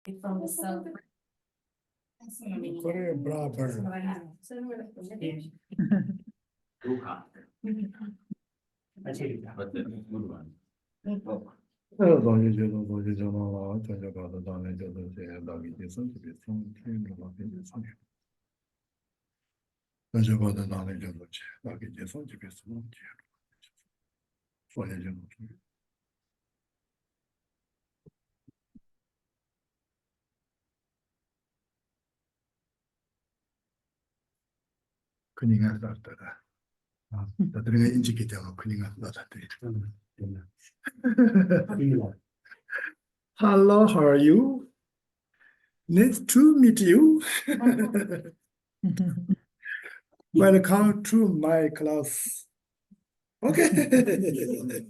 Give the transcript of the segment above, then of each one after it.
from the self. Korea brother. Hello, how are you? Nice to meet you. Welcome to my class. Okay.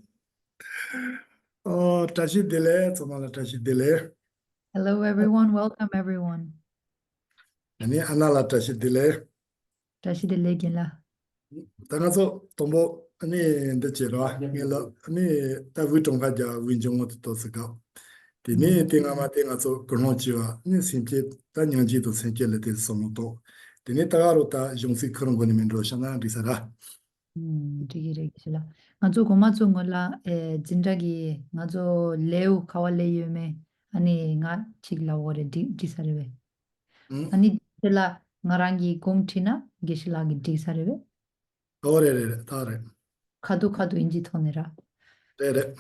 Oh, tashi dile, tomala tashi dile. Hello, everyone. Welcome, everyone. Ani anala tashi dile. Tashi de legila. Tangazo tombo ani ndechira ngela ani tavu tonga ja winjongo to sika. Tini tinga ma tinga so konochiwa ni simple tanyangji to senkele te somoto. Tini tagaro ta jongsi krongo ni mendro shana risara. Jigire gishela. Ngazo gomazo ngola 진작이 ngazo leu kawale yume ani nga chigla wore di sarebe. Ani gishela ngarangi gongtina gishela gi di sarebe. Tore tare. Kadu inji tonera. Tere.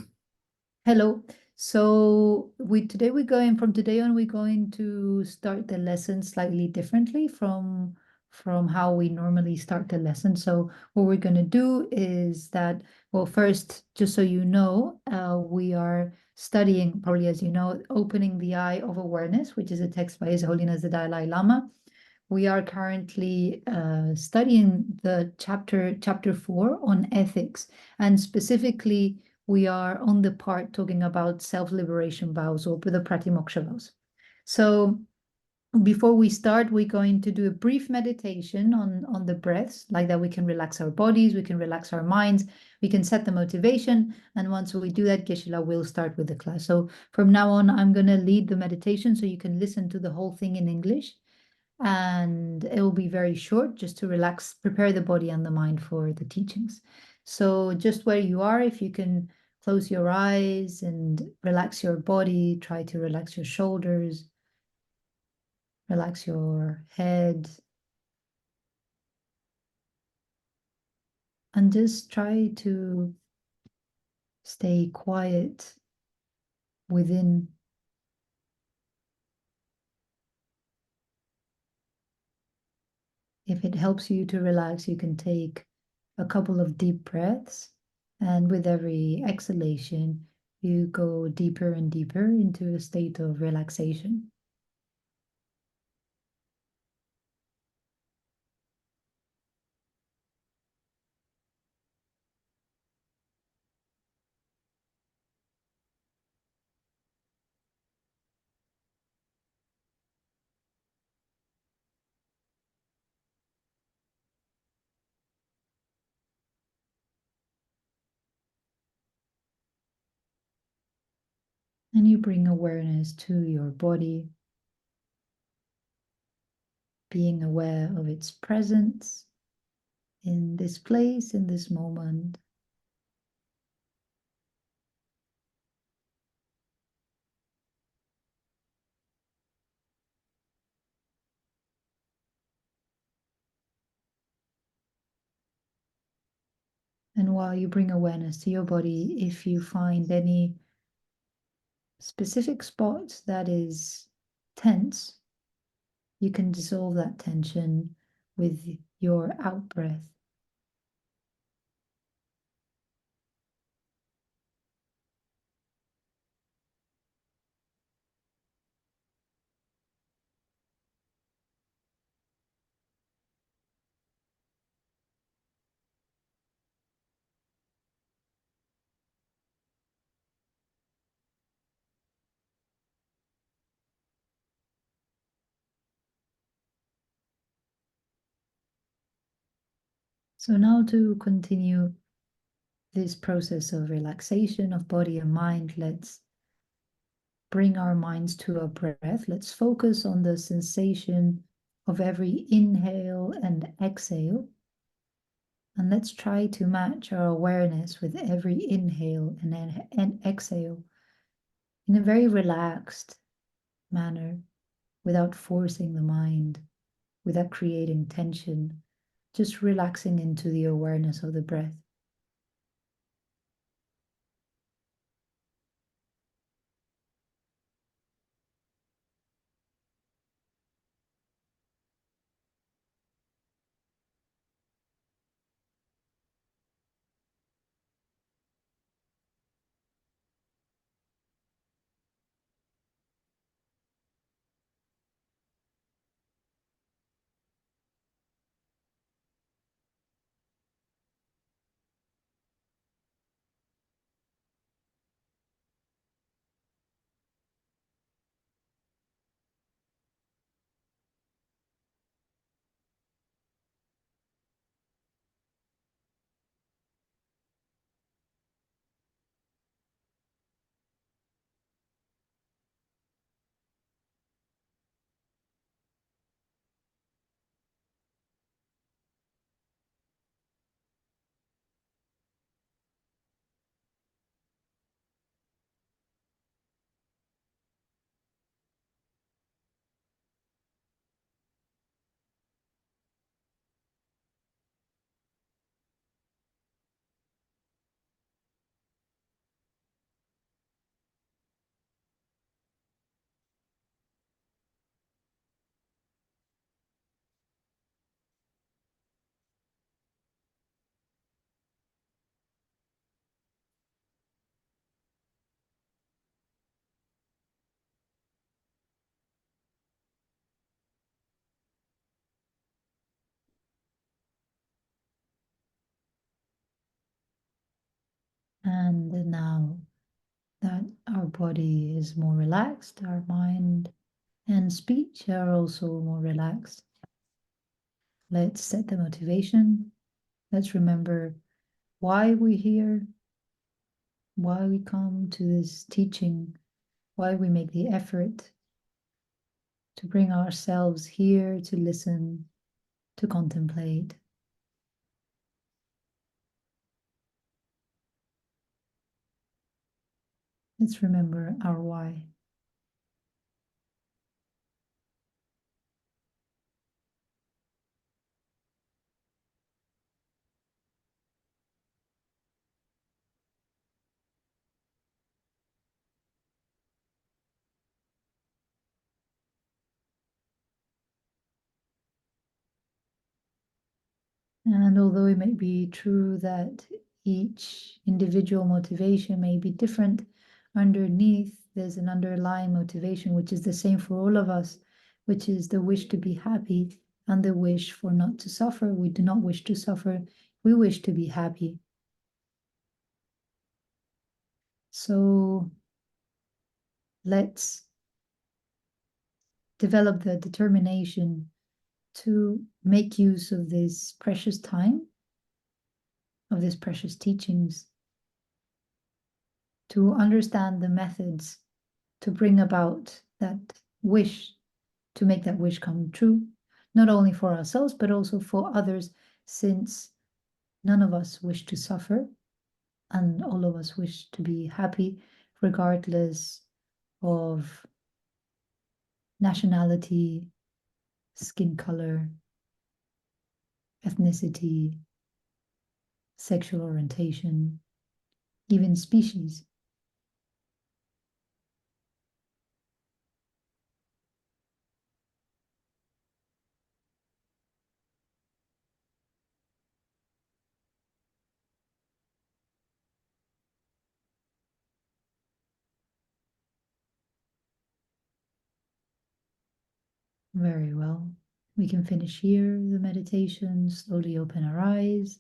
Hello. So today from today on we're going to start the lesson slightly differently from how we normally start the lesson. So what we're going to do is that, well, first, just so you know, we are studying, probably as you know, Opening the Eye of Awareness, which is a text by His Holiness the Dalai Lama. We are currently studying the chapter 4 on ethics, and specifically we are on the part talking about self-liberation vows or the pratimoksha vows. So before we start, we're going to do a brief meditation on the breaths, like that we can relax our bodies, we can relax our minds, we can set the motivation, and once we do that, Geshela will start with the class. So from now on, I'm going to lead the meditation so you can listen to the whole thing in English, and it will be very short just to relax, prepare the body and the mind for the teachings. So just where you are, if you can close your eyes and relax your body, try to relax your shoulders, relax your head, and just try to stay quiet within. If it helps you to relax, you can take a couple of deep breaths, and with every exhalation, you go deeper and deeper into a state of relaxation. And you bring awareness to your body, being aware of its presence in this place, in this moment. And while you bring awareness to your body, if you find any specific spot that is tense, you can dissolve that tension with your out breath. So now to continue this process of relaxation of body and mind, let's bring our minds to our breath. Let's focus on the sensation of every inhale and exhale. And let's try to match our awareness with every inhale and exhale in a very relaxed manner, without forcing the mind, without creating tension, just relaxing into the awareness of the breath. And now that our body is more relaxed, our mind and speech are also more relaxed. Let's set the motivation. Let's remember why we're here, why we come to this teaching, why we make the effort to bring ourselves here to listen, to contemplate. Let's remember our why. And although it may be true that each individual motivation may be different, underneath there's an underlying motivation which is the same for all of us, which is the wish to be happy and the wish for not to suffer. We do not wish to suffer, we wish to be happy. So let's develop the determination to make use of this precious time, of these precious teachings, to understand the methods to bring about that wish, to make that wish come true, not only for ourselves, but also for others, since none of us wish to suffer and all of us wish to be happy, regardless of nationality, skin color, ethnicity, sexual orientation, even species. Very well. We can finish here the meditation, slowly open our eyes,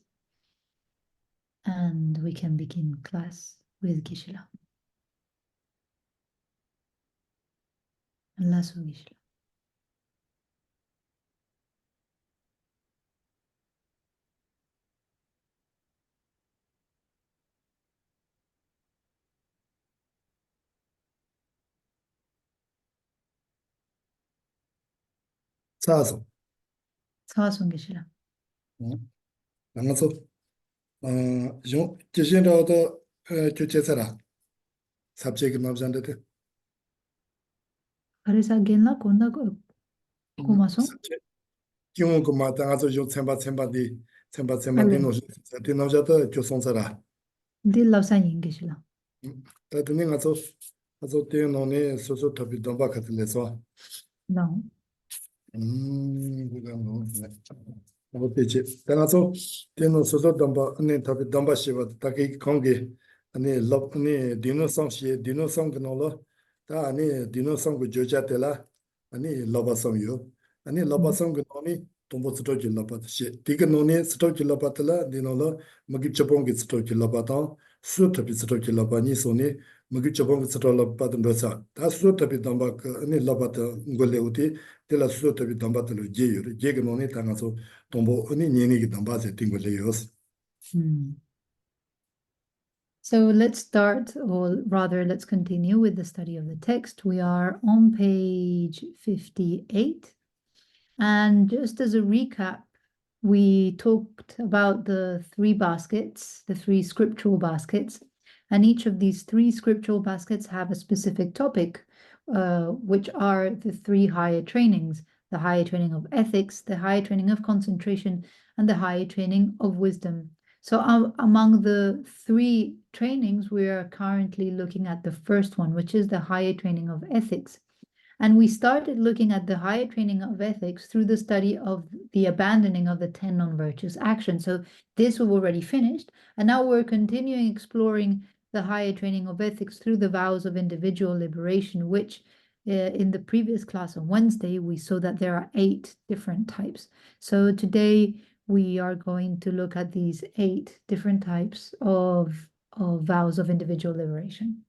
and we can begin class with Geshela. Lasso Geshela. 차서. 사와손 Geshela. 나가서 용 제신로도 교체사라. 삽제기 남잔데. Paresa genla konda komason. 삽제. 기본 그 마땅해서 용 쳔바 Alle. 디노 디노자도 교송사라. Di lausan yin Geshela. 다들 가서 때노네 소소 답이 domba 같을래서. No. 그거 뭐 어때지? 내가서 때노 소소 domba 아니 답이 domba 씨와 딱히 관계 아니 럽 아니 디노성시 디노성그노로 다 아니 디노성그 조자텔라 아니 러바성요 아니 러바성그노니 동보 스토지 러바시 디그노니 스토지 러바텔라 디노로 먹이 접봉기 스토지 러바다 수트비 스토지 러바니 소니 먹이 접봉기 스토지 러바던 거사 다 수트비 domba 그 아니 러바다 골레우티 텔라 수트비 dom바텔로 제요 제그노니 당가서 동보 아니 니니기 dom바세 팅골레요스. So let's start, or rather, let's continue with the study of the text. We are on page 58. And just as a recap, we talked about the three baskets, the three scriptural baskets, and each of these three scriptural baskets have a specific topic, which are the three higher trainings: the higher training of ethics, the higher training of concentration, and the higher training of wisdom. So among the three trainings, we are currently looking at the first one, which is the higher training of ethics. And we started looking at the higher training of ethics through the study of the abandoning of the 10 non-virtuous actions. So this we've already finished. And now we're continuing exploring the higher training of ethics through the vows of individual liberation, which in the previous class on Wednesday, we saw that there are 8 different types. So today we are going to look at these 8 different types of vows of individual liberation.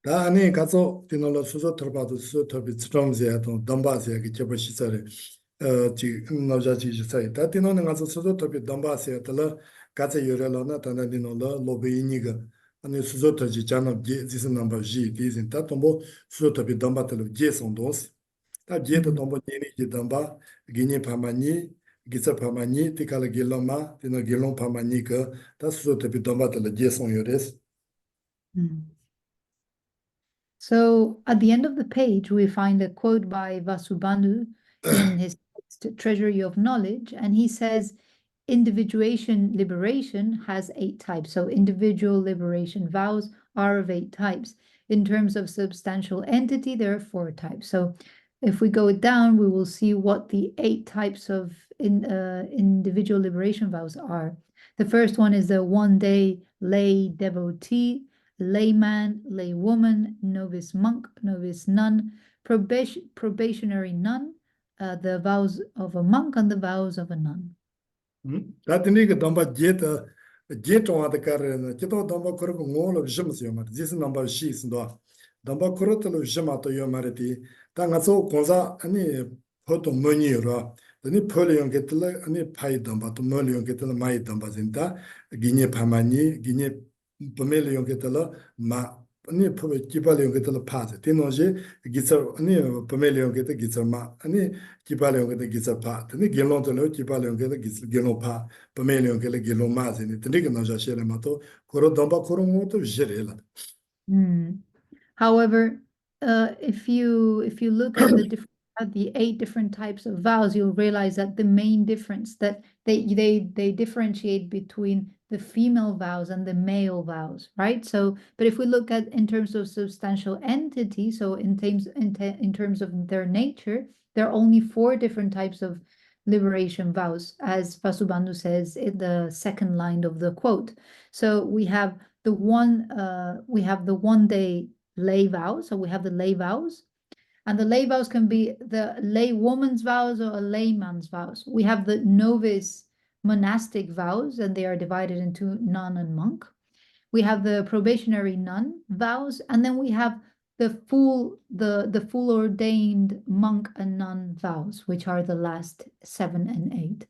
다 안에 가서 디노로 수소 터바도 수소 터비 스톰즈야도 담바스야 그 시설에 지 나자지 시설에 다 디노는 가서 수소 터비 담바스야들 가서 요래로나 다나 디노로 로베이니가 아니 수소 터지 자나 지스 넘버 G 디진 다 tombo 수소 터비 담바들 제송도스 다 제도 tombo 니니 담바 기니 파마니 기사 파마니 티칼 길로마 디노 길롱 파마니가 다 수소 터비 담바들 제송 요레스. So at the end of the page, we find a quote by Vasubandhu in his text, Treasury of Knowledge, and he says, individuation liberation has 8 types. So individual liberation vows are of 8 types. In terms of substantial entity, there are 4 types. So if we go down, we will see what the 8 types of individual liberation vows are. The first one is the one-day lay devotee, layman, laywoman, novice monk, novice nun, probationary nun, the vows of a monk and the vows of a nun. 다트니 그 담바 제토와데 카르나 제토 담바 코르고 몰로 짐스요 마 지스 넘버 시스도 담바 코르토로 짐아토 요마르티 당가서 고자 아니 포토 머니로 아니 폴리온 게틀 아니 파이 담바토 머리온 게틀 마이 담바 진다 기니 파마니 기니 포멜리온 게틀 마 아니 포베 기발리온 게틀 파즈 티노제 기서 아니 포멜리온 게틀 기서 마 아니 기발리온 게틀 기서 파 아니 겔론토로 기발리온 게틀 기서 겔론 파 포멜리온 게틀 겔론 마즈니 트니가 나자 셰레마토 코로 담바 코로 모토 제레라. However, if you look at the 8 different types of vows, you'll realize that the main difference that they differentiate between the female vows and the male vows, right? So, but if we look at in terms of substantial entity, so in terms of their nature, there are only 4 different types of liberation vows, as Vasubandhu says in the second line of the quote. So we have the one day lay vows. So we have the lay vows, and the lay vows can be the lay woman's vows or a layman's vows. We have the novice monastic vows, and they are divided into nun and monk. We have the probationary nun vows, and then we have the full ordained monk and nun vows, which are the last 7 and 8.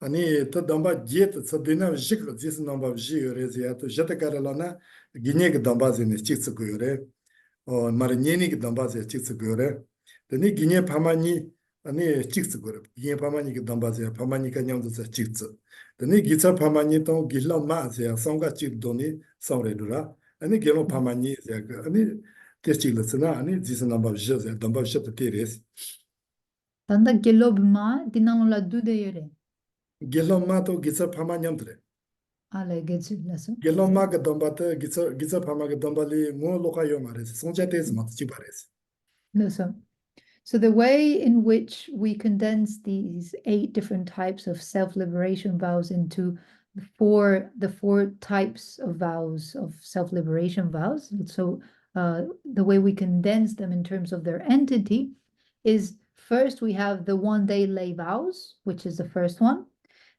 아니 또 담바 제트 서드나 지크 지스 넘바 지요레지야 또 제타카라나 기니게 담바즈니 치츠고요레 마르니니 그 담바제 직스 거래. 근데 기녀 파마니 아니 직스 거래. 기녀 파마니 그 담바제 파마니가 냥도서 직스. 근데 기차 파마니 또 길라 마세 성가 직도니 성레루라. 아니 게로 파마니 아니 테스tils나 아니 지스 넘버 저세 넘버 셔트 테레스. Tanda gelobma dinanola dudeyere. 길라 마도 기차 파마냠드레. Ale getulaso. 길라 마가 담바테 기차 파마가 담발이 뭐 로카요 마레스. 송자테스 마트 치바레스. So the way in which we condense these 8 different types of self-liberation vows into the four types of vows, of self-liberation vows. So the way we condense them in terms of their entity is first we have the one-day lay vows, which is the first one.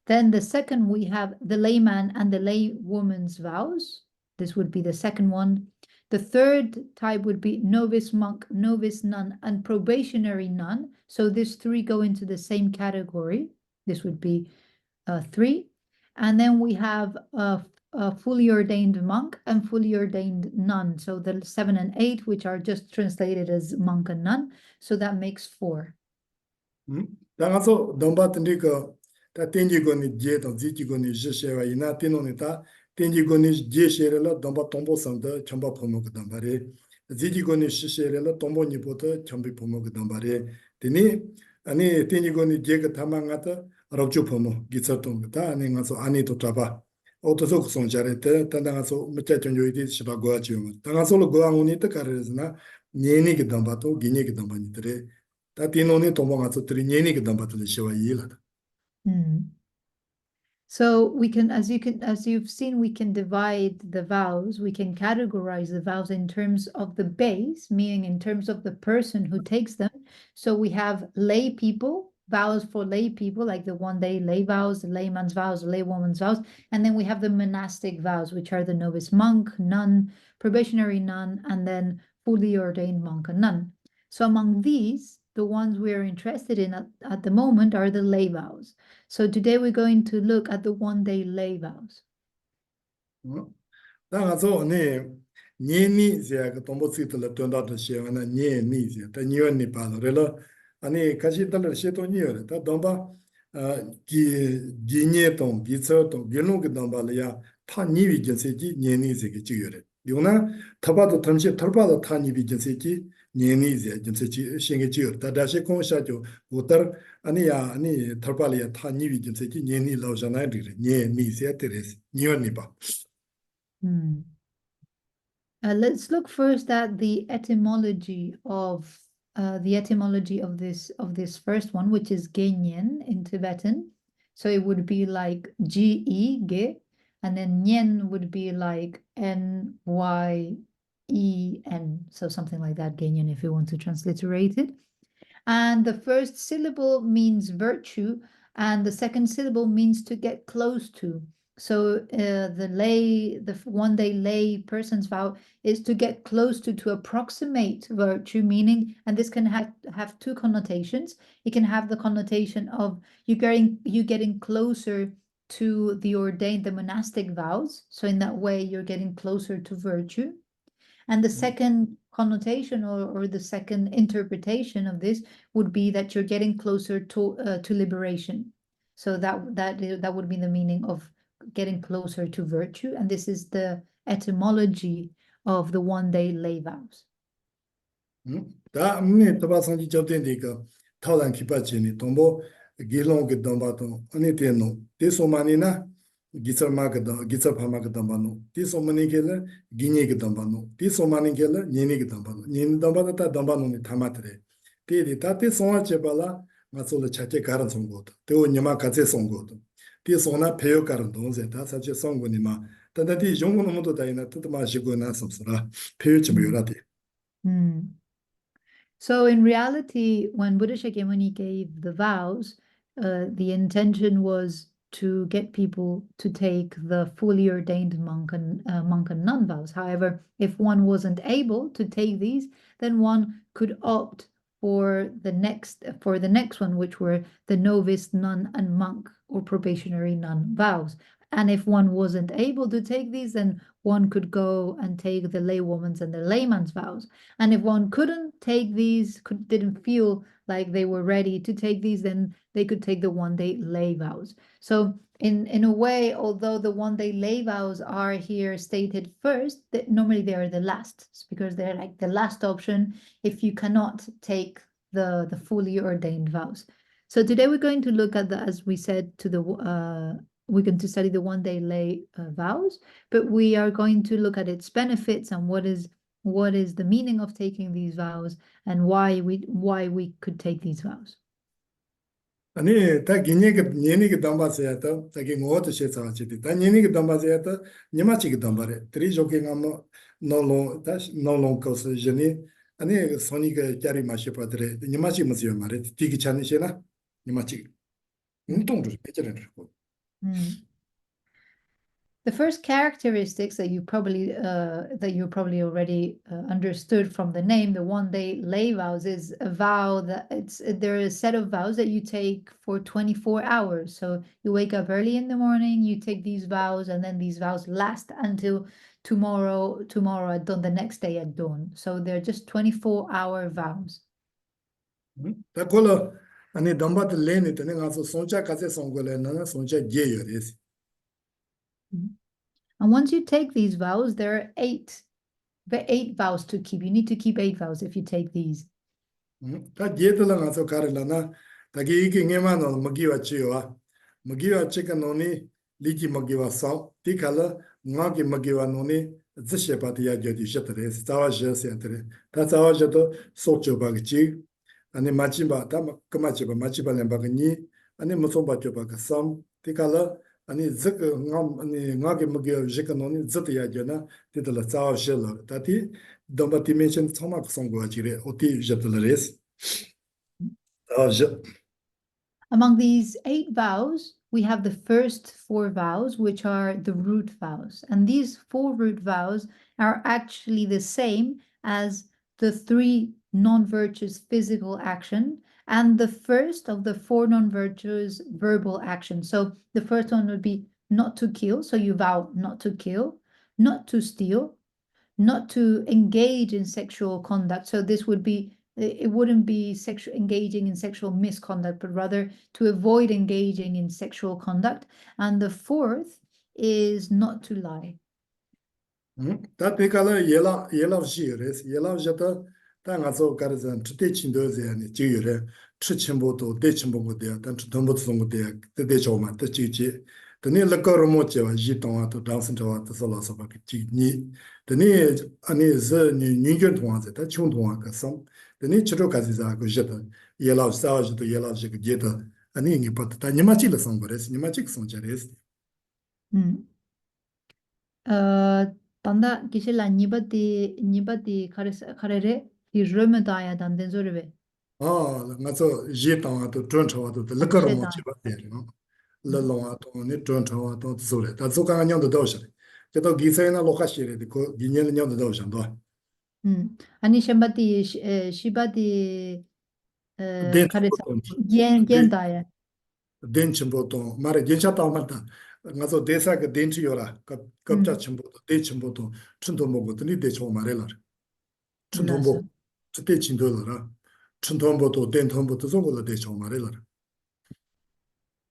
Then the second we have the layman and the laywoman's vows. This would be the second one. The third type would be novice monk, novice nun, and probationary nun. So these 3 go into the same category. This would be 3. And then we have a fully ordained monk and fully ordained nun. So the 7 and 8, which are just translated as monk and nun. So that makes 4. 당아서 넘바트니까 다 땡기고니 제도 지지고니 지셰와 이나 티노니다 땡기고니 제셰레라 넘바 tombo상다 첨바 포모그 담바레 지지고니 시셰레라 tom보니보다 첨비 포모그 담바레 데니 아니 땡기고니 제가 타망가다 럽주 포모 기차통다 아니 가서 아니도 잡아 오토소 송자레테 tan당아서 무차전요이디 시바고아지요 당아서로 고앙우니트 카레즈나 니니기 담바토 기니기 담바니트레 다 티노니 tom보가서 트리니니기 담바토 시와 이라다. So we can, as you've seen, we can divide the vows, we can categorize the vows in terms of the base, meaning in terms of the person who takes them. So we have lay people, vows for lay people, like the one-day lay vows, the layman's vows, the laywoman's vows, and then we have the monastic vows, which are the novice monk, nun, probationary nun, and then fully ordained monk and nun. So among these, the ones we are interested in at the moment are the lay vows. So today we're going to look at the one-day lay vows. 당아서 네 니니 제가 tombo스이틀 돈다도 시에나 니니 제 다니언니 바로레라 아니 가시달을 시도니어라 다 dom바 기 기니에동 기서동 빌롱게 dom바려야 타 니위 견세지 니니 제게 지요레 요나 타바도 탐시 털바도 타 니위 견세지 니니 제 견세지 신게 지요 다다시 공샤죠 우터 아니야 아니 털발이야 타 니위 견세지 니니 라오잖아리 니니 제 테레스 니언니 바. Let's look first at the etymology of this first one, which is Genyen in Tibetan. So it would be like Ge, ge, and then Nyen would be like Nyen. So something like that, Genyen, if you want to transliterate it. And the first syllable means virtue, and the second syllable means to get close to. So the one-day lay person's vow is to get close to approximate virtue, meaning, and this can have 2 connotations. It can have the connotation of you getting closer to the ordained, the monastic vows. So in that way, you're getting closer to virtue. And the second connotation or the second interpretation of this would be that you're getting closer to liberation. So that would be the meaning of getting closer to virtue, and this is the etymology of the one-day lay vows. 다 타바상지 접된디가 타란 키바치니 tombo 길롱게 dom바도 아니 테노 데소마니나 기설마가다 기설파마가 담바노 디소마니게라 기니게 담바노 디소마니게라 니니게 담바노 닌 담바다 담바노니 타마트레 데디 타테 소아체발라 마솔 차체 가란 송고도 데오 냐마 가체 송고도 디소나 페요 가란 동세다 사체 송고니마 다다디 용고노 모도 다이나 뜻마시고나 섬스라 페요치 모요라디. So in reality, when Buddha Shakyamuni gave the vows, the intention was to get people to take the fully ordained monk and nun vows. However, if one wasn't able to take these, then one could opt for the next one, which were the novice, nun, and monk or probationary nun vows. And if one wasn't able to take these, then one could go and take the laywoman's and the layman's vows. And if one couldn't take these, didn't feel like they were ready to take these, then they could take the one-day lay vows. So in a way, although the one-day lay vows are here stated first, normally they are the last, because they're like the last option if you cannot take the fully ordained vows. So today we're going to look at the, as we said, we're going to study the one-day lay vows, but we are going to look at its benefits and what is the meaning of taking these vows and why we could take these vows. 아니 다 니니게 담바세야다 자기 뭐도 셰사치디 다 니니게 담바세야다 니마치게 담바레 트리조게 가모 노롱 다시 노롱 코스 제니 아니 소니가 자리 마시파드레 니마치 무시요 마레 티기 차니시나 니마치 운동도 배제는 거 The first characteristics that you probably already understood from the name, the one-day lay vows, is a vow that there is a set of vows that you take for 24 hours. So you wake up early in the morning, you take these vows, and then these vows last until tomorrow at dawn, the next day at dawn. So they're just 24-hour vows. 다콜로 아니 담바드 레니 때는 가서 손자 가세 송고래는 손자 제여레스. And once you take these vows, there are eight vows to keep. You need to keep 8 vows if you take these. 다 제들랑 가서 가르라나 다기 이게 녜마노 먹기와 치요와 먹기와 치카노니 리지 먹기와 사 티칼라 나기 먹기와 노니 지셰바디야 저디 셔트레스 자와셔세한테 다 자와셔도 속초바기지 아니 마치바 다 그마치바 마치발렘바니 아니 무송바초바가 쌈 티칼라 아니 아니 나게 먹여 지카노니 즈티야잖아 티들라 자와셔라 다티 domba dimension tsama kusongwa jire oti jatalares. Among these 8 vows, we have the first 4 vows, which are the root vows. And these 4 root vows are actually the same as the 3 non-virtuous physical action and the first of the 4 non-virtuous verbal action. So the first one would be not to kill. So you vow not to kill, not to steal, not to engage in sexual conduct. So this would be, it wouldn't be engaging in sexual misconduct, but rather to avoid engaging in sexual conduct. And the 4th is not to lie. 다 베칼라 예라시레스 예라시다 당아서 가르잔 트테친도제니 지유레 트친보도 데친보고데야 단 트덤보송고데야 데데조마 데지지 드니 럭거로모체와 지동아도 당선자와도 솔라서바기 지니 드니 아니 즈니 닌견통아제 다 총통아가 성 드니 치로가지자고 제다 예라사와지도 예라지고 제다 아니 이게 빠다 니마치라 성거레스 니마치 성자레스 Tanda Geshela nibati karere di römedaya dan denzoreve. 나서 제당아도 전차와도 럭거로모체와 데리노 lalongato ne tonchawato zole ta zuka nyang de doshe je do gisena lokashire de ko ginyen nyang de doshe ndo 아니 셴바디 시바디 den 카레사 den 겐다야. den chimboto mare gencha ta marta ngazo desa ke den chiyora kapcha chimboto de chimboto chunto mogo de de cho marela chunto mo chute chindola chunto moto den tomboto zongo de cho marela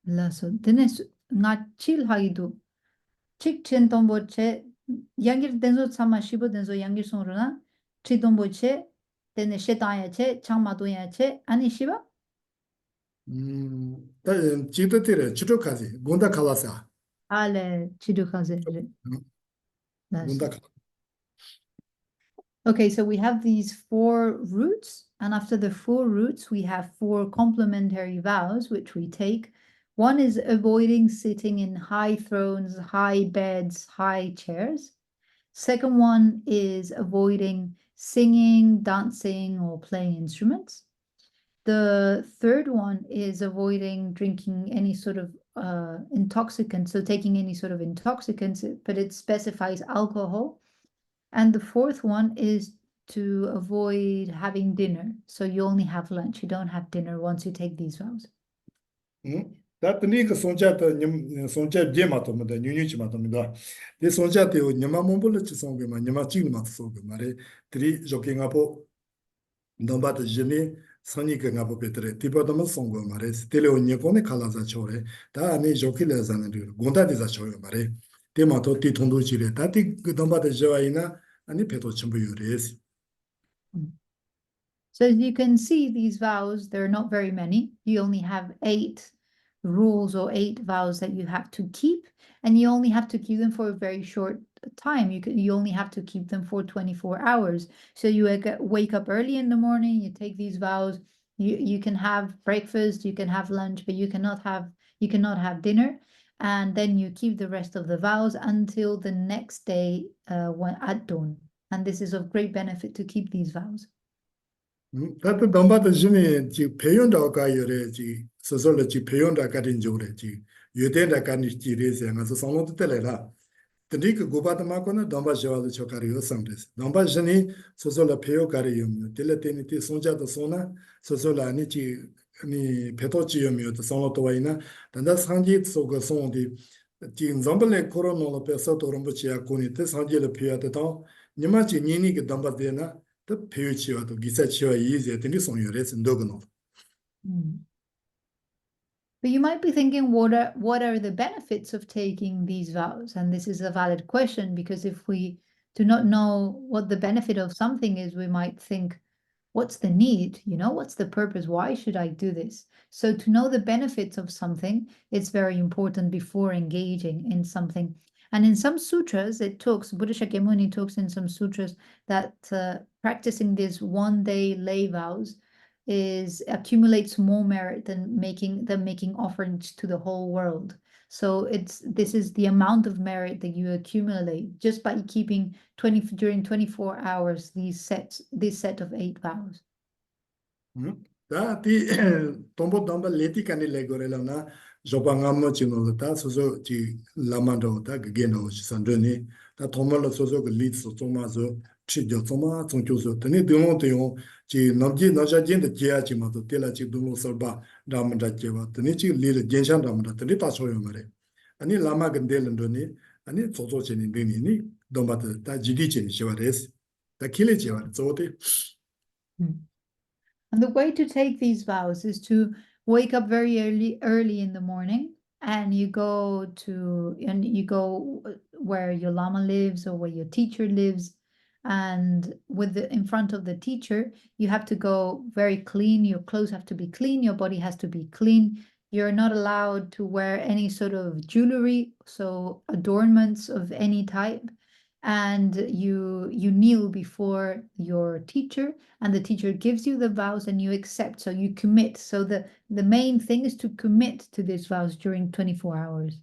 라서 데네스 나 칠하이도 칙첸동보체 양길 덴소 참마 시보 덴소 양길 송로나 치동보체 데네 셰다야체 창마도야체 아니 시바 다 지도들에 주도까지 gonda 칼라사 알레 치두카제 gonda Okay, so we have these 4 roots, and after the 4 roots, we have 4 complementary vows, which we take. One is avoiding sitting in high thrones, high beds, high chairs. Second one is avoiding singing, dancing, or playing instruments. The third one is avoiding drinking any sort of intoxicant, so taking any sort of intoxicants, but it specifies alcohol. And the 4th one is to avoid having dinner. So you only have lunch, you don't have dinner once you take these vows. 다 드니 그 손자도 님 손자 제마도 뭐 뉴뉴치 마도 미다 데 손자도 님마 몸불을 치 손게마 님마 찌르마 손게 말에 드리 조킹하고 넘바도 제니 선이가 가보 베트레 티바도만 손고 말에 스텔레오 니코네 칼라자 초레 다 아니 조킬레자는 gond아디자 초요 말에 테마토 티 통도 지레 다티 그 넘바도 제와이나 아니 페도 첨부 요레스. So as you can see, these vows, there are not very many. You only have 8 rules or 8 vows that you have to keep, and you only have to keep them for a very short time. You only have to keep them for 24 hours. So you wake up early in the morning, you take these vows. You can have breakfast, you can have lunch, but you cannot have dinner. And then you keep the rest of the vows until the next day when at dawn. And this is of great benefit to keep these vows. 다또 넘바도 주니 지 배운다 가요래 지 소소를 지 배운다 가진 조래 지 유대다 간이 지레세 가서 성노도 때래라 근데 그 고바도 마고는 넘바 저와도 저가리요 상데스 넘바 주니 소소를 배워 가리요 텔레테니 티 손자도 손나 소소를 아니 지 아니 배도지요미요 성노도 와이나 단다 상지 속의 손디 지 점벌레 코로나로 빼서 도름부지야 고니 때 상지를 피하다 니마치 니니 그 넘바데나 또 배우치와도 기사치와 이제 되니 송요레스 너그노. But you might be thinking, what are the benefits of taking these vows? And this is a valid question, because if we do not know what the benefit of something is, we might think, what's the need? What's the purpose? Why should I do this? So to know the benefits of something, it's very important before engaging in something. And in some sutras, Buddha Shakyamuni talks in some sutras that practicing these one-day lay vows accumulates more merit than making offerings to the whole world. So this is the amount of merit that you accumulate just by keeping during 24 hours this set of 8 vows. 다 tombo tomba leti kani legorelana jopangamo chino ta sozo ji lamando ta geno sandreni ta tomalo sozo ke lit so tomazo chijo toma tongjozo tani demo teo ji namji naja jin de jia ji ma to tela ji dumo sorba ramanda jeba tani ji lir jenshan ramanda tani ta choyo mare ani lama gendelendo ni ani zozo cheni ni domba ta jidi cheni shiwares ta kile jiwa zote. And the way to take these vows is to wake up very early in the morning, and you go where your lama lives or where your teacher lives, and in front of the teacher, you have to go very clean. Your clothes have to be clean. Your body has to be clean. You're not allowed to wear any sort of jewelry, so adornments of any type. And you kneel before your teacher, and the teacher gives you the vows and you accept, so you commit. So the main thing is to commit to these vows during 24 hours.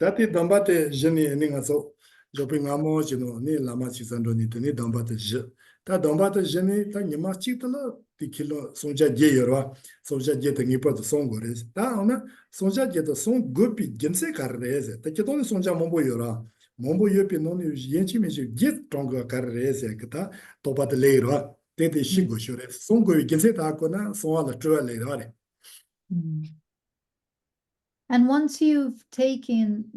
Dati dambate jeni ni ngaso jopi ngamo jino ni lama chisando ni tani dambate je ta dambate jeni ta nyama chitala ti kilo sonja je yorwa sonja je te ngipa to songores ta ona sonja je to song gopi gense karreze ta keto sonja mombo yorwa mombo yopi no ni yenchi me je get tonga karreze kata topa te leirwa te shigo shore songo gense ta kona songa la trwa leirwa. And once you've taken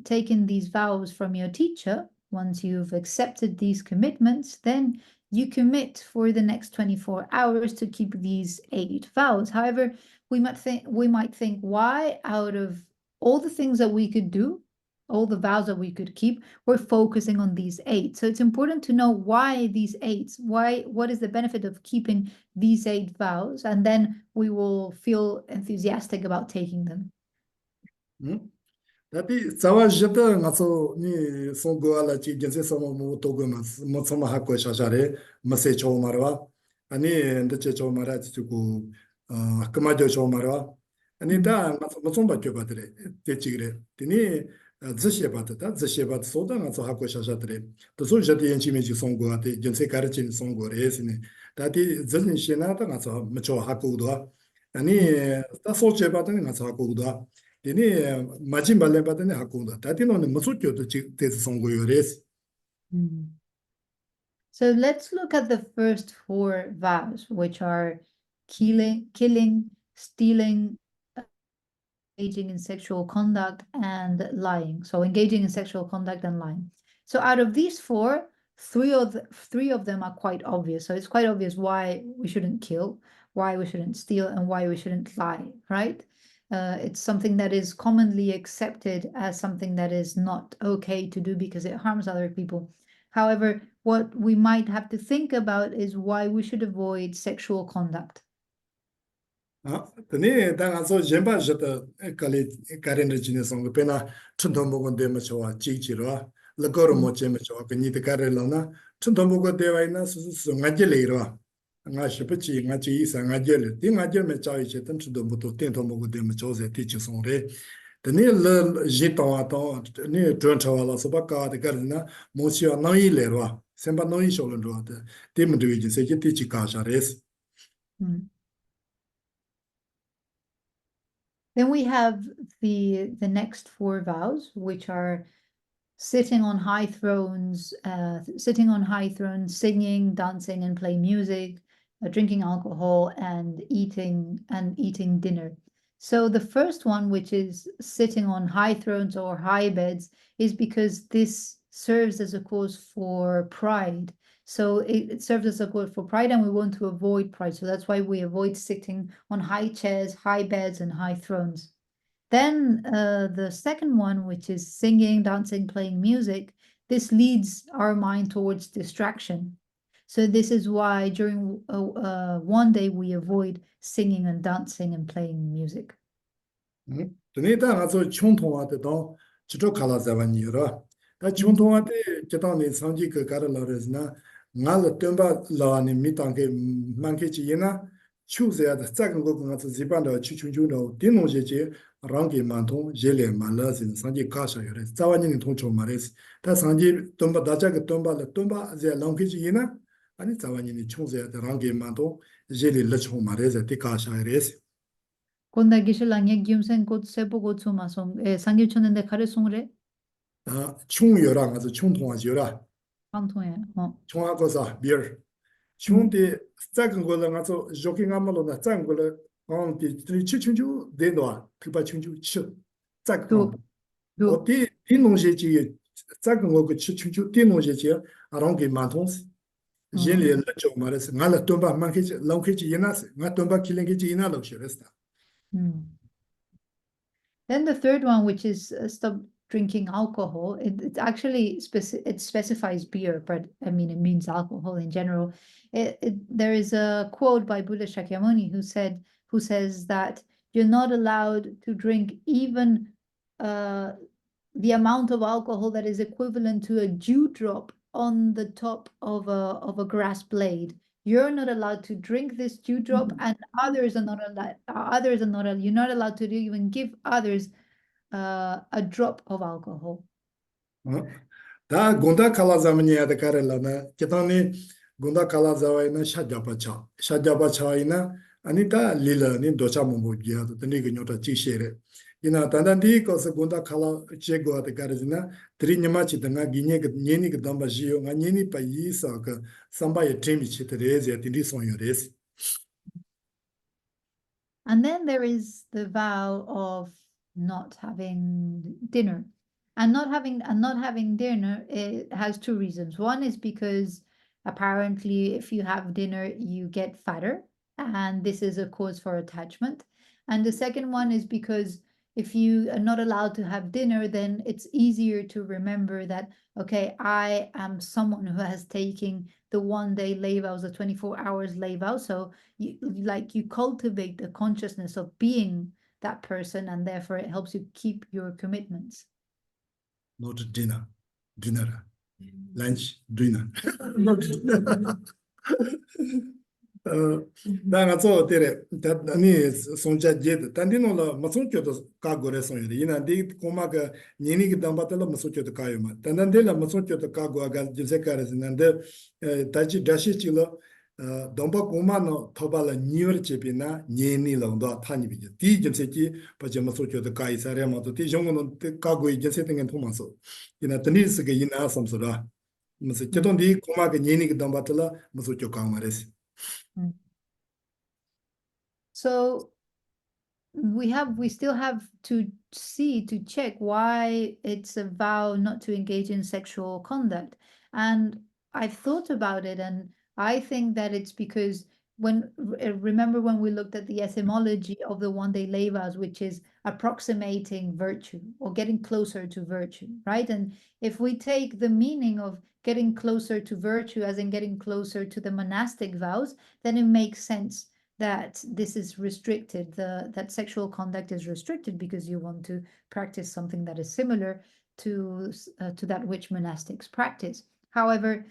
these vows from your teacher, once you've accepted these commitments, then you commit for the next 24 hours to keep these 8 vows. However, we might think, why, out of all the things that we could do, all the vows that we could keep, we're focusing on these 8. So it's important to know why these 8. What is the benefit of keeping these 8 vows? And then we will feel enthusiastic about taking them. Tapi zawa jeta ngaso ni songo ala chi gense somo mo togo mas mo soma hakko shashare mase cho marwa ani ndache cho mara chi ku kama jo cho marwa ani da mo somba kyo badre te chigre tini zishe bat da zishe bat soda ngaso hakko shashare to so jeta yenchi me chi songo ate gense karchi songo resine dati zin shena da ngaso mo cho hakko do ani da so che bat ngaso hakko do. So let's look at the first 4 vows, which are killing, stealing, engaging in sexual conduct and lying. So engaging in sexual conduct and lying. So out of these four, three of them are quite obvious. So it's quite obvious why we shouldn't kill, why we shouldn't steal, and why we shouldn't lie, right? It's something that is commonly accepted as something that is not okay to do because it harms other people. However, what we might have to think about is why we should avoid sexual conduct. tene da nga so jemba jeta kale karen de jine song pe na chuntom bo de ma chwa chi chi ro la gor mo che ma chwa ni de kare lo na chuntom bo de wa na su nga je le ro nga shi pa chi nga chi sa nga je le ti nga je me cha yi che tan chuntom bo to ten tom bo de ma chwa se ti chi song re tene le je to wa to ne tron chwa la so ba ka de kar na mo chi wa na yi le ro sem ba no yi sho lo ro de te mo de ji se je ti chi ka sha res. Then we have the next four vows, which are sitting on high thrones, singing, dancing, and playing music, drinking alcohol, and eating dinner. So the first one, which is sitting on high thrones or high beds, is because this serves as a cause for pride. So it serves as a cause for pride, and we want to avoid pride. So that's why we avoid sitting on high chairs, high beds, and high thrones. Then the second one, which is singing, dancing, playing music, this leads our mind towards distraction. So this is why during one day we avoid singing and dancing and playing music. tene da nga so chung thong wa de dong chi to kala za wa ni ro da chung thong wa de che dong ni sang ji ge ga la re na nga le tem ba la ni mi tang ge man ke chi yin na chu se ya da za ge go nga zo ji ban de chu chung chung de din no je je rang ge man thong je le ma la sin sang ji ka sha yo re za wa ni thong cho ma re da sang ji tem ba da ja ge tem ba le tem ba je lang ke chi yin na ani za wa ni chung se ya da rang ge man thong je le le cho ma re ze ti ka sha re Konda Geshela nye gyumsen kot sepo kot suma song sangye chonende kare songre chung yora nga zo chung thongwa yora kantoye. chung a goza beer chung de zagang go la nga zo joki nga ma lo na zang go la ngong de chi chung chu de no pi ba chung chu chi zag Do o do de nong je ji zagang go chi chung chu de nong je ji a rong ge ma thong yin le le chou ma re nga la ton ba man ke long ke ji ina nga ton ba kileng ke ji ina lo shi re sta. Then the third one, which is stop drinking alcohol, it actually it specifies beer, but I mean, it means alcohol in general. There is a quote by Buddha Shakyamuni who says that you're not allowed to drink even the amount of alcohol that is equivalent to a dewdrop on the top of a grass blade. You're not allowed to drink this dewdrop, and others are not allowed. You're not allowed to even give others a drop of alcohol. 다 gonda kala zamani ya da kare la na kitani gonda kala zawai na shajaba cha ina ani da lila ni docha mumbu ya to ni gnyo ta chi shere ina tandan di ko se gonda kala che go da kare na tri nyama chi da nga ginye ga nyeni ga damba jiyo nga nyeni pa yi sa ka samba ye tremi chi te re ze ti son yo res. And then there is the vow of not having dinner. And not having dinner, it has two reasons. One is because apparently if you have dinner, you get fatter, and this is a cause for attachment. And the second one is because if you are not allowed to have dinner, then it's easier to remember that, okay, I am someone who has taken the 1 day lay vows, the 24 hours lay vow. So you cultivate the consciousness of being that person, and therefore it helps you keep your commitments. Not dinner, lunch, dinner. Not dinner. 다 nga tso tere, ani soncha jed, tandi no la mason kyo to ka gore son yore, ina di koma ka nyeni ki damba tala mason kyo to ka yo ma, tandan de la mason kyo to ka go aga jilse ka resi, nande dachi dashi chi lo, damba koma no toba la nyiwer chepi na nyeni la ndo tani bi je, di jilse ki pache mason kyo to ka isa re ma to, di shongo no ka go i jilse tengen thoma so, ina tani sige ina asam so ra, masa keton di koma ka nyeni ki damba tala mason kyo ka ma resi. So we still have to check why it's a vow not to engage in sexual conduct. And I've thought about it, and I think that it's because remember when we looked at the etymology of the one day lay vows, which is approximating virtue or getting closer to virtue, right? And if we take the meaning of getting closer to virtue as in getting closer to the monastic vows, then it makes sense that this is restricted, that sexual conduct is restricted because you want to practice something that is similar to that which monastics practice. However,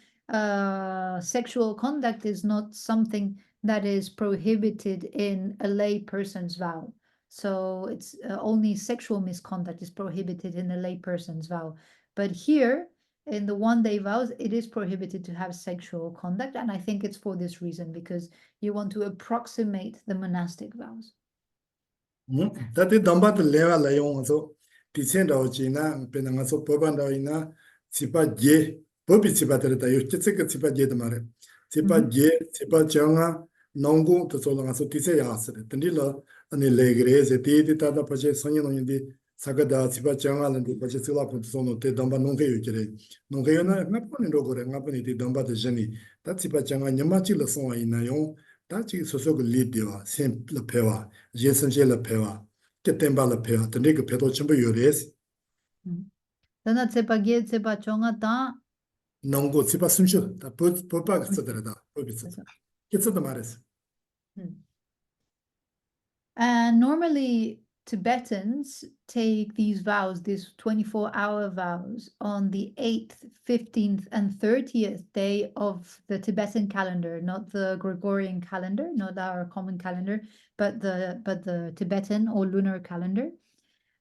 sexual conduct is not something that is prohibited in a lay person's vow. So it's only sexual misconduct is prohibited in a lay person's vow. But here, in the one day vows, it is prohibited to have sexual conduct. And I think it's for this reason, because you want to approximate the monastic vows. Tati dambat lewa la yung so tisen dao chi na pena nga so poban dao ina tsipa je pobi tsipa tere ta yo kitse ka tsipa je damare tsipa je tsipa changa nongu to so nga so tise ya asre tandi la ani legre se ti ta da pache sonye no yindi sagada tsipa changa la di pache sila ko so no te damba nongke yo kire nongke yo na nga poni ro gore nga poni ti damba de jeni ta tsipa changa nyama chi la so ina yung 다 지금 소속 리드와 샘플 배와 예선제를 배와 깨템발을 배와 근데 그 배도 전부 요래스 Dana tsepa ge tsepa chonga ta 농고 집어 숨쉬어 다 법박 쓰더라다 법이 써 깨서도 말했어 And normally Tibetans take these vows, these 24-hour vows, on the 8th, 15th, and 30th day of the Tibetan calendar, not the Gregorian calendar, not our common calendar, but the Tibetan or lunar calendar.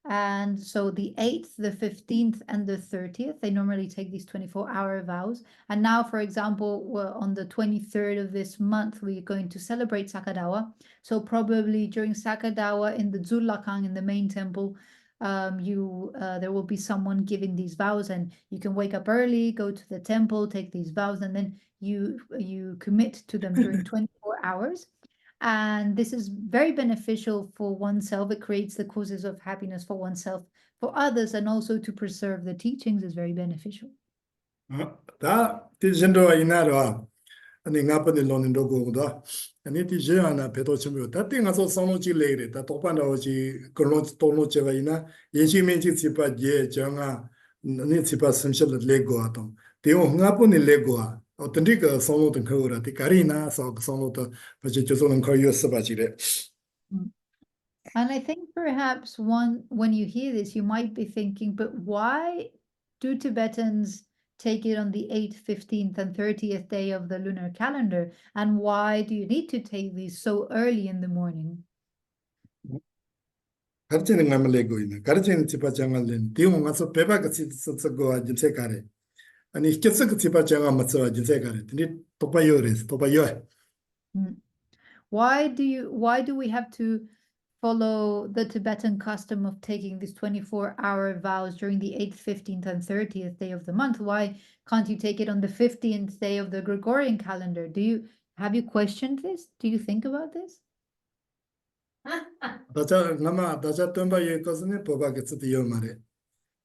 And so the 8th, the 15th, and the 30th, they normally take these 24-hour vows. And now, for example, on the 23rd of this month, we're going to celebrate Sakadawa. So probably during Sakadawa in the Zulakang, in the main temple, there will be someone giving these vows, and you can wake up early, go to the temple, take these vows, and then you commit to them during 24 hours. And this is very beneficial for oneself. It creates the causes of happiness for oneself, for others, and also to preserve the teachings is very beneficial. 다 디젠도 이나라 아니 나빠니 논인도 고고다 아니 디제하나 배도 좀 다 띵가서 선호지 레이래 다 똑반다오지 그런 돈로 제가 이나 예시면지 집아 예 정아 니 집아 선실 레고 하던 대용 나빠니 레고아 어떤 그 선호든 그거라 디카리나 서 선호도 버지 조선은 거의 쓰바지래 And I think perhaps when you hear this, you might be thinking, but why do Tibetans take it on the 8th, 15th, and 30th day of the lunar calendar? And why do you need to take these so early in the morning? 가르치는 가면 레고 있네. 가르치는 집아 정할len. 디용 가서 배바가 쓰고 집세 가래. 아니 계속 집아 정하 맞서 집세 가래. 근데 똑바요레스. 똑바요. Why do we have to follow the Tibetan custom of taking these 24-hour vows during the 8th, 15th, and 30th day of the month? Why can't you take it on the 15th day of the Gregorian calendar? Have you questioned this? Do you think about this? 다자 던바에 것은 보바게 쓰디요 말에.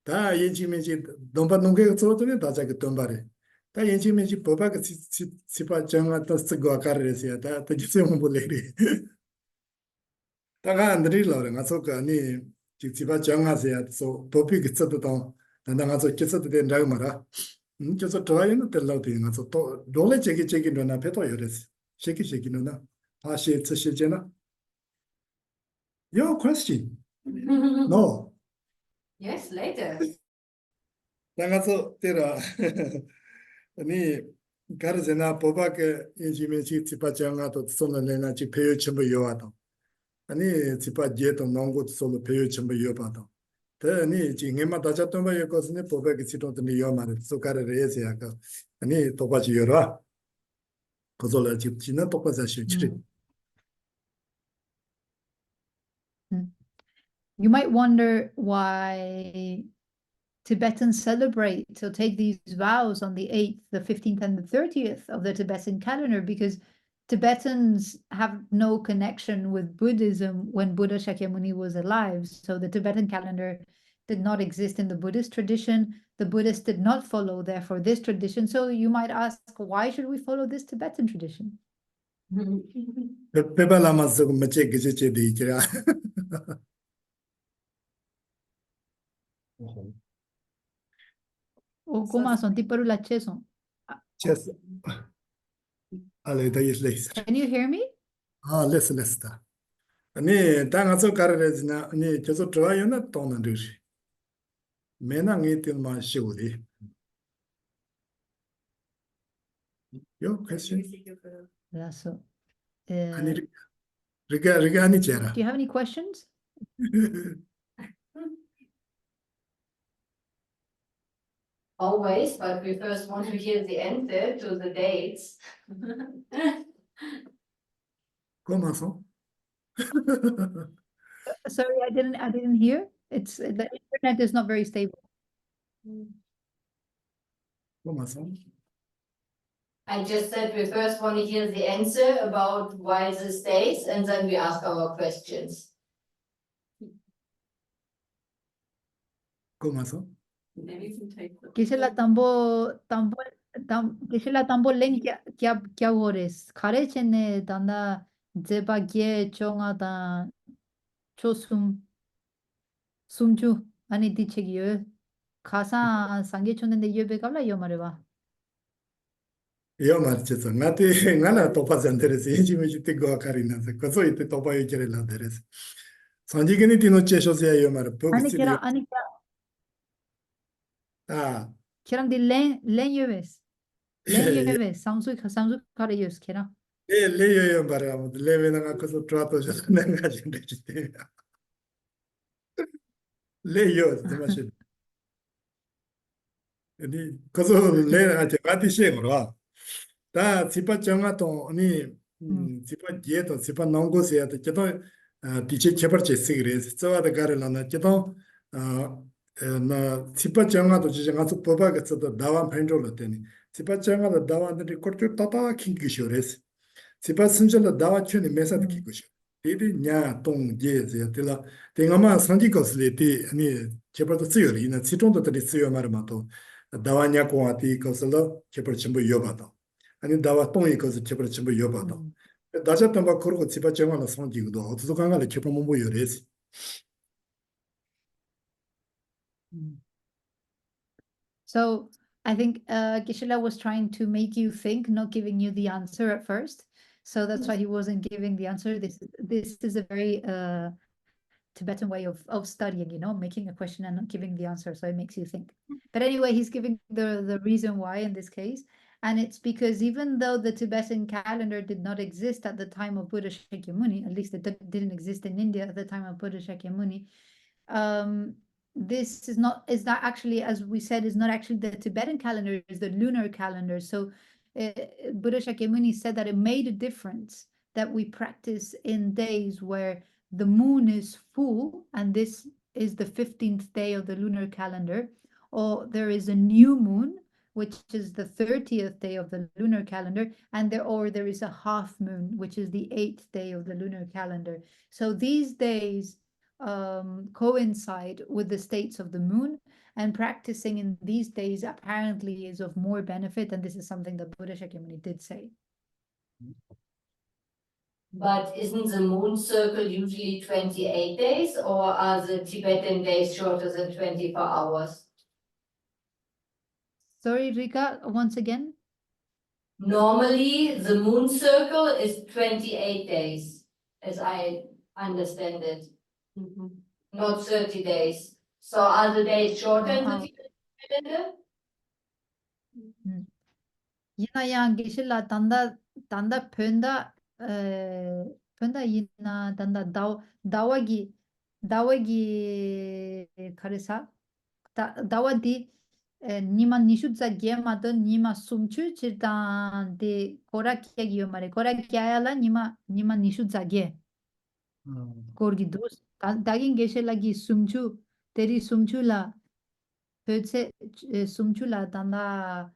다 예지면지 넘바 농게 써도네 다자 그 던바래. 다 예지면지 보바게 집아 정하 또 쓰고 가르세야. 다 지세 몰래리. 다가 안들이 러는 가서가 아니 집아 정하세야. 소 법이 그 써도 난다 가서 계속도 된다고 말아. 그래서 좋아요는 될라고 되는 가서 또 놀래 제기 누나 배도 열었어. 제기 누나. 다시 쓰시잖아. Your question? No. Yes, later. 나가서 때라. 아니 가르제나 보바게 인지면시 집아장아도 손을내나 지 배우 전부 요하도. 아니 집아제도 농고 손을 배우 전부 요바도. 아니 지금만 다잡던 거 것은 보바게 지도는 요만 소가를 해야가. 아니 도바지 요라. 그걸로 집지는 똑바자 실치. You might wonder why Tibetans celebrate, so take these vows on the 8th, the 15th, and the 30th of the Tibetan calendar, because Tibetans have no connection with Buddhism when Buddha Shakyamuni was alive. So the Tibetan calendar did not exist in the Buddhist tradition. The Buddhists did not follow, therefore, this tradition. So you might ask, why should we follow this Tibetan tradition? Pepa Lamas mache Geshe di kira. O como son tipo la cheson. Chess. Ale da is laser. Can you hear me? Ah, less da. Ani ta nga so karres na ni keso try na ton na ri. Mena ngi tin ma shuri. Yo question. That's so. Ani riga ani chera. Do you have any questions? Always, but we first want to hear the answer to the dates. Comment ça? Sorry, I didn't hear. It's the internet is not very stable. Comment ça? I just said we first want to hear the answer about why these dates, and then we ask our questions. Comment ça? Maybe you can take the. Geshela Geshela tambo len kya hores. Kare chene danda zeba gye chonga da sumju ani di chegi yo. Kasa sangye chonende yo be kabla yo mareba. Yo marchezo. Ngati ngana topa zanteresi. Inchi mechi te go karina. Koso ite topa yo kere la deres. Sanji gini tino chesho se yo mar. Ani Ah. kerang di len yo bes. Len yo bes. Samsu kare yos kerang. Le yo bara. Le vena nga koso trato jo nga jende chite. Le yo. Zima shi. Ni koso le ate gati she goro. 다 지파 정화도 아니 지파 디에도 지파 농고세야 되게도 디체 개발체 쓰기래서 저와도 가르라나 제도 나 지파 정화도 지정 가서 법학에서도 나와 펜롤로 되니 지파 정화도 나와들이 코트 따다 킹기쇼레스 지파 순절로 나와 큐니 메사드 키고쇼 이디 냐 동제제 들라 땡아마 상지거스레티 아니 개발도 쓰여리나 지종도들이 쓰여 말마도 나와냐 고아티 거슬로 개발 전부 여봐도 아니 나와 똥이 거서 제발 전부 여봐도 나졌던 막 그러고 집에 정하는 성기도 어디서 강가를 개발 뭐 요래지 So I think Geshela was trying to make you think, not giving you the answer at first. So that's why he wasn't giving the answer. This is a very Tibetan way of studying, you know, making a question and not giving the answer. So it makes you think. But anyway, he's giving the reason why in this case. And it's because even though the Tibetan calendar did not exist at the time of Buddha Shakyamuni, at least it didn't exist in India at the time of Buddha Shakyamuni, this is not actually, as we said, is not actually the Tibetan calendar, is the lunar calendar. So Buddha Shakyamuni said that it made a difference that we practice in days where the moon is full, and this is the 15th day of the lunar calendar, or there is a new moon, which is the 30th day of the lunar calendar, and there is a half moon, which is the 8th day of the lunar calendar. So these days coincide with the states of the moon, and practicing in these days apparently is of more benefit, and this is something that Buddha Shakyamuni did say. But isn't the moon circle usually 28 days, or are the Tibetan days shorter than 24 hours? Sorry, Rika, once again. Normally, the moon circle is 28 days, as I understand it. Not 30 days. So are the days shorter in the Tibetan calendar? Yina yang Geshela tanda pönda yina tanda dawagi karesa dawadi nima nishutza gemado nima sumchu chirtan de kora kya giyomare kora kya la nima nishutza ge korgi dos dagin Geshela gi sumchu teri sumchu la pötse sumchu la tanda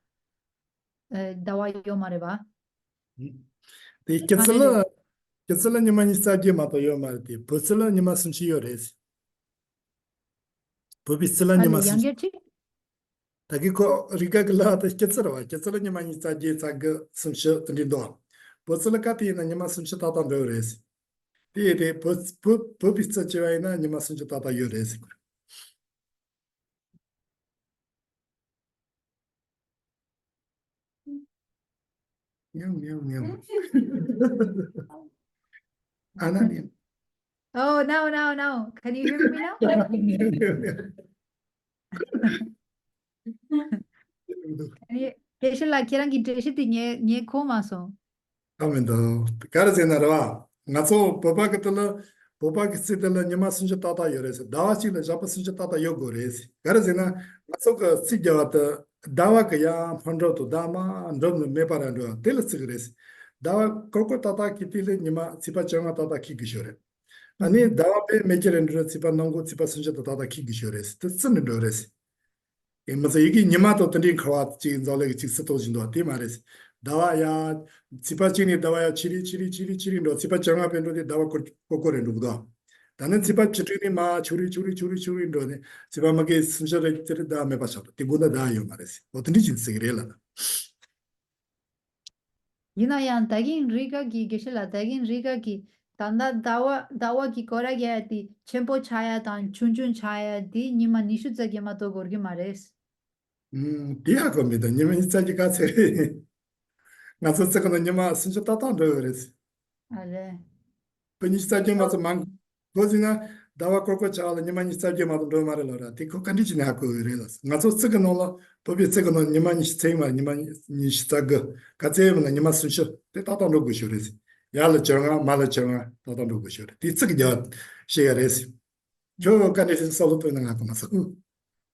dawa yomareba. 이 Hallelujah. 게슬라 니만 있다지 마도 요 말디. 버슬라 니만 순치 요레스. 버비슬라 니만 Hallelujah. 순치. Yangerchi? 다기코 리가글라 다 게슬라 니만 있다지 자그 순치 든디도. 버슬라 카티나 니만 순치 타탄 요레스. 디데 버비스 지와이나 니만 순치 타타 요레스. 냥. 아나님. Oh, now. Can you hear me now? Geshela kirangi dreshiti nye komaso. 아멘도 가르제나라 나서 보바 기스들라 니마 순저 따다 요레서 다와치를 잡아 순저 따다 요고레스 가르제나 나서 그 시겨왔다 다와가야 펀저도 다마 좀 메바란도 텔스 그레스 다와 코코 따다 키틸레 니마 시파 정아 따다 키기쇼레 아니 다와페 메케렌드 시파 농고 시파 순저 따다 키기쇼레스 뜻스는 도레스 이면서 이게 니마도 던진 크와 지금 저래 직스도 진도 말이스 다와야 지파치니 다와야 치리 너 지파 정합변도데 다와 고고래 누구다 나는 지파 치리니 마 추리 너네 지파 막에 순서를 들을 다음에 봐서 디고다 다요 말이스 어떤지 진스기래라 Yinayan tagin riga ki geshela tagin riga ki tanda dawa ki kora gaya ti chenpo chaya tan chunchun chaya di nima nishu zagema to gorgi mares. 디야 겁니다 니면 이자지 가세 나서 저거는 니마 순서 따다도 그랬어 Ale. Penistagi mas mang gozina dawa koko chala nima nistagi mas do mare lora ti ko kandiji na ko relas ngaso tsega no la to bi tsega no nima ni stema nima ni staga katsem na nima suncho te tata no go shores yala changa mala changa tata no go shore ti tsega ja sheres jo kandiji solo to na ko mas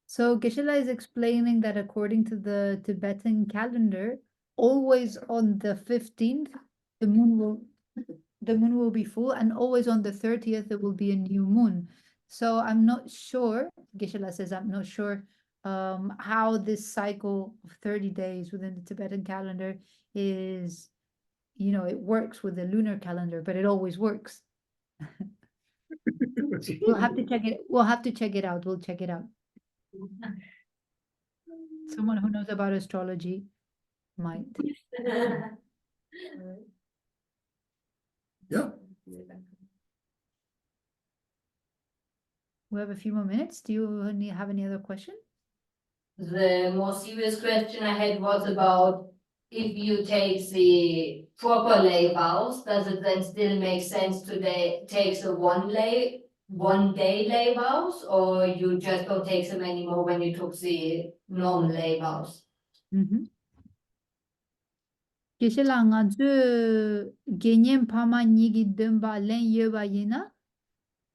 So Geshela is explaining that according to the Tibetan calendar, always on the 15th, the moon will be full, and always on the 30th there will be a new moon. So I'm not sure, Geshe-la says, I'm not sure how this cycle of 30 days within the Tibetan calendar is, it works with the lunar calendar, but it always works. We'll have to check it out. We'll check it out. Someone who knows about astrology might. yeah We have a few more minutes. Do you have any other question? The more serious question I had was about if you take the proper lay vows, does it then still make sense to take the one day lay vows, or you just don't take them anymore when you took the normal lay vows? Geshela nga zu genyen pama nigi dönba len yöba yena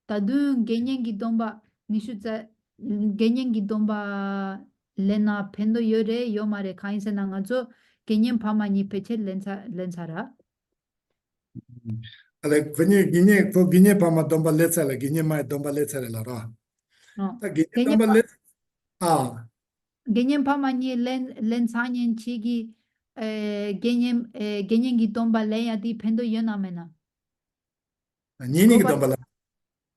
tadun genyen gi domba nishu za genyen gi domba lena pendo yöre yomare kainse na nga zu genyen pama ni peche lensara. ale gine pama domba letsala gine mai domba letsala la ra ta gine domba let genyen pama ni len sanyen chigi genyen gi domba leya di pendo yönamena. 니니 domba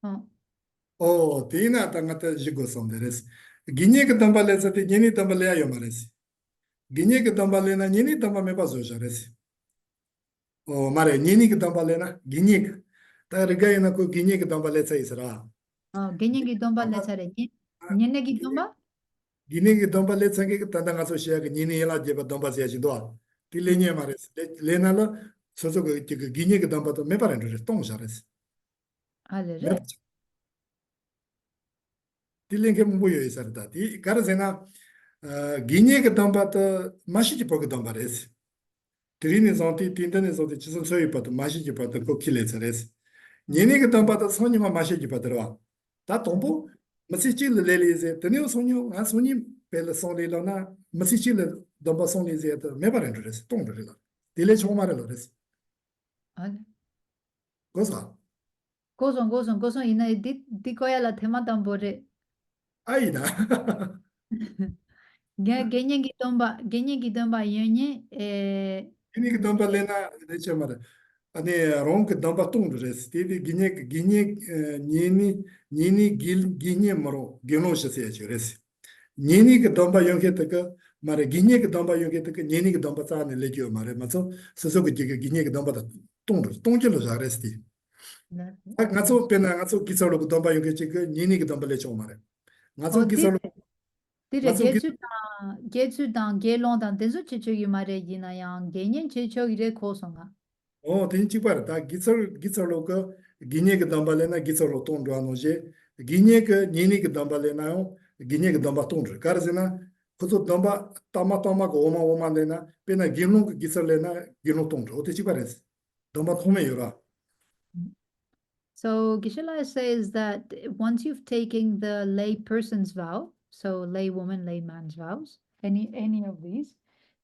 어. Tina tangata jigo sonderes. Ginye ke tambale zati nini tambale ayo maresi. Ginye ke tambale na nini tamba me bazo jaresi. Mare nini ke tambale na ginye ke. Ta riga na ko ginye ke tambale sa isra. genyen gi domba letsare. Nyene gi domba? Ginye ke tambale sange ke tanda ngaso shia ke nini ela jeba tamba sia jindo. Ti lenye maresi. Lena la soso ke ginye ke tamba to me parendo res tong jaresi. Alere. 딜링게 뭐요 있었다. 이 가르세나 기니게 담바도 마시지 보고 담바레스. 드리니 zonti 틴데네 zonti 지선 소위 봐도 마시지 봐도 코킬레스레스. 니니게 담바도 손님만 마시지 봐더라. 다 동보 마시지 레레제 드니오 손님 안 손님 벨 손리로나 마시지 담바 손리제 메바렌드레스 동르라. 딜레 총마레로레스. 알. 고사. 고son 이나 디코야 라 테마 담보레. 아이다. genyen gi domba yenye 기니게 담바레나 레체 마레. 아니 롱크 담바 뚱드레스 디디 기니 니니 기니 뭐로 게노시세 지레스 니니 그 담바 용케트가 마레 기니 그 담바 용케트가 니니 그 담바 사네 레지오 마레 마서 스스고 지게 기니 그 담바다 뚱질로 자레스티 아 가서 페나 가서 기서로 그 담바 용케트가 니니 그 담바 레죠 마레 가서 기서로 dire 가서 gezu dan gelon dan dezu checho yumare yina yang genyen checho ire kosonga. 된지 봐라. 다 기설로 그 기니에 그 담발레나 기설로 돈도 안 오지. 기니에 그 니니 그 담발레나요. 기니에 그 담바 돈도. 가르잖아. 그것도 담바 타마타마 고 오마오마데나 페나 기노 그 기설레나 기노 돈도. 어떻게 봐라스. 담바 통메요라. So Geshela says that once you've taken the lay person's vow, so lay woman, lay man's vows, any of these,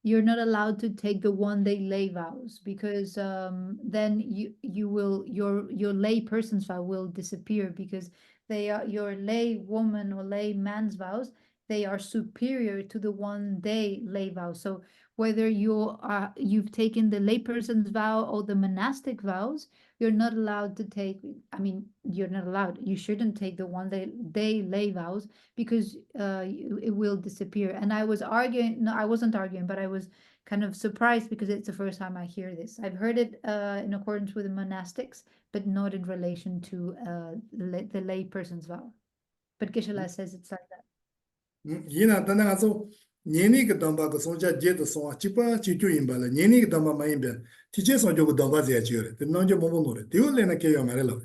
you're not allowed to take the one-day lay vows because then you will your lay person's vow will disappear because they are your lay woman or lay man's vows, they are superior to the one-day lay vow. So whether you've taken the lay person's vow or the monastic vows, you're not allowed to take, I mean, you're not allowed, you shouldn't take the one-day lay vows because it will disappear. And I was arguing, no, I wasn't arguing, but I was kind of surprised because it's the first time I hear this. I've heard it in accordance with the monastics, but not in relation to the lay person's vow. But Geshela says it's like that. 이나 단나가서 니니 그 담바 그 손자 제도 손아 치파 치주 임발라 니니 그 담바 마임베 티제 손조 그 담바 제야 지요레 너저 뭐뭐 노래 디올레나 케요 말라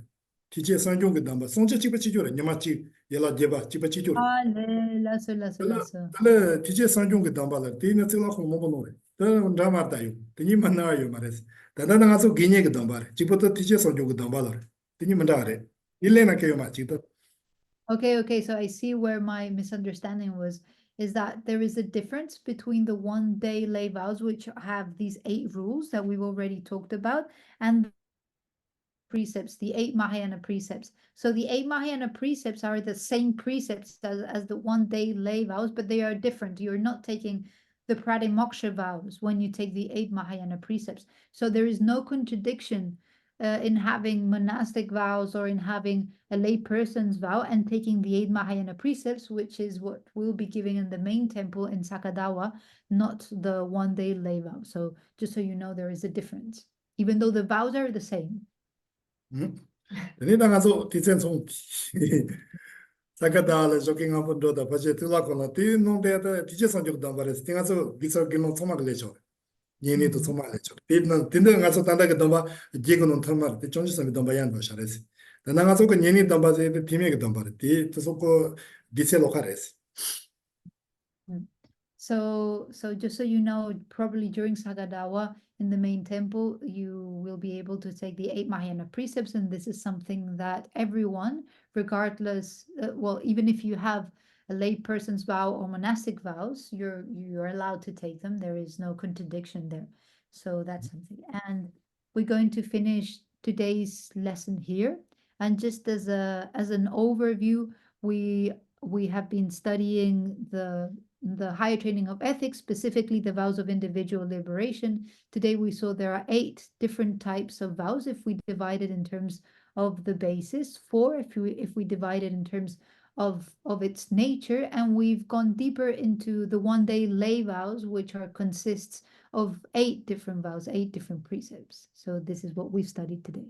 티제 손조 그 담바 손자 치파 치조레 냐마치 예라 제바 치파 치조레 Ah, la so. 달라 티제 손조 그 담바라 디나 틀라 코 뭐뭐 노래 더 드라마다요 디니 만나요 말레스 단나가서 기니 그 담바레 치부터 티제 손조 그 담바라 디니 만다레 일레나 케요 마치도 Okay, so I see where my misunderstanding was, is that there is a difference between the one-day lay vows, which have these 8 rules that we've already talked about, and precepts, the 8 Mahayana precepts. So the 8 Mahayana precepts are the same precepts as the one-day lay vows, but they are different. You're not taking the Pratimoksha vows when you take the 8 Mahayana precepts. So there is no contradiction in having monastic vows or in having a lay person's vow and taking the 8 Mahayana precepts, which is what we'll be giving in the main temple in Sakadawa, not the one-day lay vow. So just so you know, there is a difference, even though the vows are the same. 내가 디센송 사카다를 조깅 한번 도다 바제 틀라고나 디노데다 디제선 적도 말했어. 내가서 비서기는 소마글레죠. 얘네도 소마글레죠. 딘는 가서 단다게 domba 제거는 탐말 정지선이 dombayan 버셔레스. 나가서 그 얘네 domba제 팀에게 dom바레. 디 또소고 디셀로카레스. So just so you know, probably during Sagadawa in the main temple, you will be able to take the 8 Mahayana precepts, and this is something that everyone, regardless, well, even if you have a lay person's vow or monastic vows, you're allowed to take them. There is no contradiction there. So that's something. And we're going to finish today's lesson here. And just as an overview, we have been studying the higher training of ethics, specifically the vows of individual liberation. Today we saw there are 8 different types of vows if we divide it in terms of the basis, 4 if we divide it in terms of its nature, and we've gone deeper into the one-day lay vows, which consists of 8 different vows, 8 different precepts. So this is what we've studied today.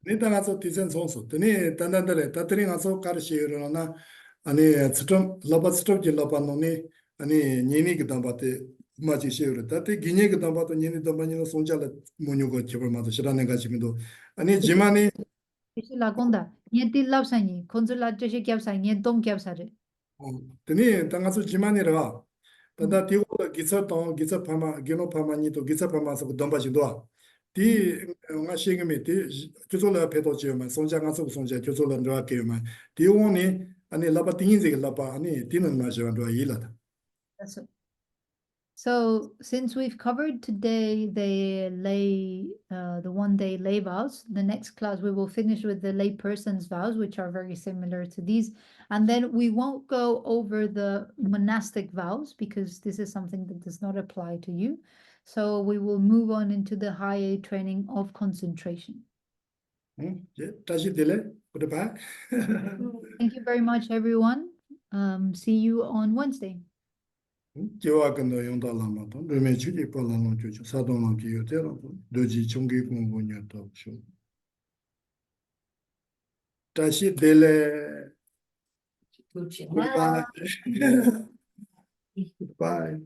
내가 디센 송소. 드니 단단들에 다들이 가서 가르치려나 아니 스톰 로바 스톰 질로바노니 아니 니니 그 담바테 마치 시우르 다테 기니 그 담바토 니니 담바니노 손자라 모뉴고 제벌마도 시라네 가지미도 아니 지마니 Geshela konda, nye dillab sanyi, konzula jeshe kyab sanyi, nye dom kyab sare. 드니 당가서 지마니라 다다 디고 기서도 기서 파마 기노 파마니도 기서 파마서 그 담바지도 디 nga shingmi di jozola pedo jioma sonja nga so sonja jozola ndo keoma di woni ani laba tingi laba ani dinan ma jwan do yila. That's it. So since we've covered today the one-day lay vows, the next class we will finish with the lay person's vows, which are very similar to these, and then we won't go over the monastic vows because this is something that does not apply to you. So we will move on into the higher training of concentration. 다시 들래? Goodbye. Thank you very much, everyone. See you on Wednesday. 기와 근도 용다 라마도 르메 주디 폴라노 주주 사도만 기요테로 도지 총기 공부녀도 쇼 다시 들래? Good. Goodbye. Goodbye.